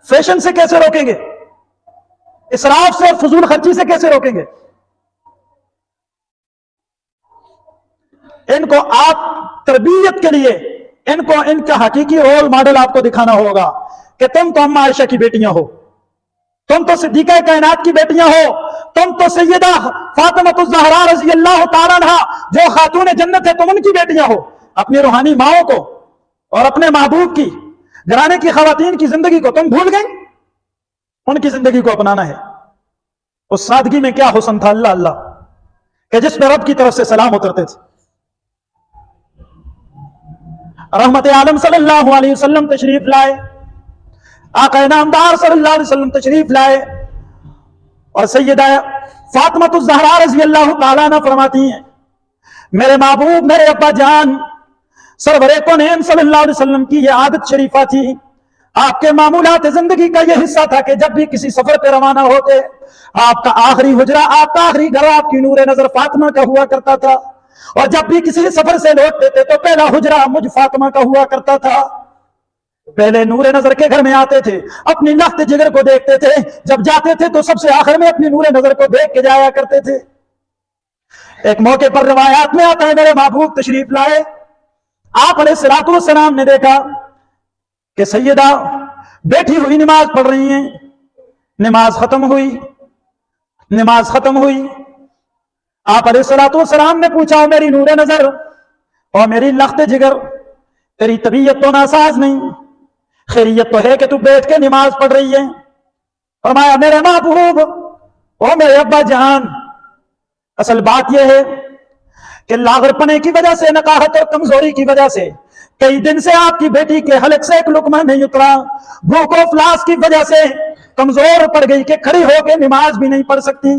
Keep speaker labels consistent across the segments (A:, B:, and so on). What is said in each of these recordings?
A: Fashion سے کیسے روکیں گے؟ اسراف سے اور فضول خرچی سے کیسے روکیں گے؟ ان کو آپ تربیت کے لیے ان کو ان کا حقیقی رول ماڈل آپ کو دکھانا ہوگا کہ تم تو اما عائشہ کی بیٹیاں ہو، تم تو صدیقہ کائنات کی بیٹیاں ہو، تم تو سیدہ فاطمہ الزہرا رضی اللہ تعالیٰ عنہا جو خاتون جنت ہے، تم ان کی بیٹیاں ہو۔ اپنی روحانی ماؤں کو اور اپنے محبوب کی گھرانے کی خواتین کی زندگی کو تم بھول گئی، ان کی زندگی کو اپنانا ہے۔ اس سادگی میں کیا حسن تھا، اللہ اللہ، کہ جس میں رب کی طرف سے سلام اترتے تھے۔ رحمت عالم صلی اللہ علیہ وسلم تشریف لائے، آقا نامدار صلی اللہ علیہ وسلم تشریف لائے، اور سیدہ فاطمہ الزہرا رضی اللہ تعالیٰ عنہ فرماتی ہیں میرے محبوب میرے ابا جان سرور کونین صلی اللہ علیہ وسلم کی یہ عادت شریفہ تھی، آپ کے معمولات زندگی کا یہ حصہ تھا کہ جب بھی کسی سفر پہ روانہ ہوتے آپ کا آخری حجرہ، آپ کا آخری گھر آپ کی نور نظر فاطمہ کا ہوا کرتا تھا، اور جب بھی کسی سفر سے لوٹتے تھے تو پہلا حجرہ مجھ فاطمہ کا ہوا کرتا تھا۔ پہلے نور نظر کے گھر میں آتے تھے، اپنی لخت جگر کو دیکھتے تھے، جب جاتے تھے تو سب سے آخر میں اپنی نور نظر کو دیکھ کے جایا کرتے تھے۔ ایک موقع پر روایات میں آتا ہے میرے محبوب تشریف لائے، آپ علیہ الصلوۃ والسلام نے دیکھا کہ سیدہ بیٹھی ہوئی نماز پڑھ رہی ہیں، نماز ختم ہوئی، آپ علیہ الصلوۃ والسلام نے پوچھا میری نور نظر اور میری لخت جگر، تیری طبیعت تو ناساز نہیں، خیریت تو ہے کہ تو بیٹھ کے نماز پڑھ رہی ہے؟ فرمایا میرے محبوب اور میرے ابا جان، اصل بات یہ ہے کہ لاغر پنے کی وجہ سے، نقاہت اور کمزوری کی وجہ سے کئی دن سے آپ کی بیٹی کے حلق سے ایک لقمہ نہیں اترا، بھوک و افلاس کی وجہ سے کمزور پڑ گئی کہ کھڑی ہو کے نماز بھی نہیں پڑھ سکتی۔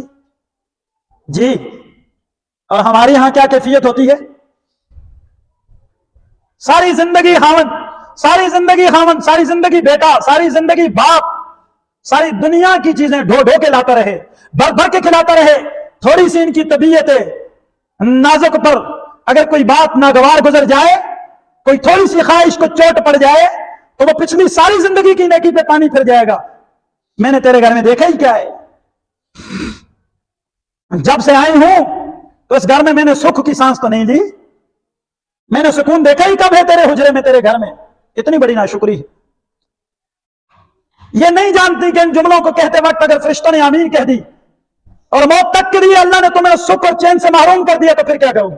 A: جی، اور ہمارے ہاں کیا کیفیت ہوتی ہے؟ ساری زندگی خاوند، ساری زندگی بیٹا، ساری زندگی باپ، ساری دنیا کی چیزیں ڈھو ڈھو کے لاتا رہے، بھر بھر کے کھلاتا رہے، تھوڑی سی ان کی طبیعت نازک پر اگر کوئی بات ناگوار گزر جائے، کوئی تھوڑی سی خواہش کو چوٹ پڑ جائے تو وہ پچھلی ساری زندگی کی نیکی پہ پانی پھر جائے گا۔ میں نے تیرے گھر میں دیکھا ہی کیا ہے، جب سے آئی ہوں تو اس گھر میں نے سکھ کی سانس تو نہیں لی، میں نے سکون دیکھا ہی کب ہے تیرے حجرے میں، تیرے گھر میں۔ اتنی بڑی ناشکری ہے، یہ نہیں جانتی کہ ان جملوں کو کہتے وقت اگر فرشتوں نے آمین کہہ دی اور موت تک کے لیے اللہ نے تمہیں سکھ اور چین سے محروم کر دیا تو پھر کیا کہوں؟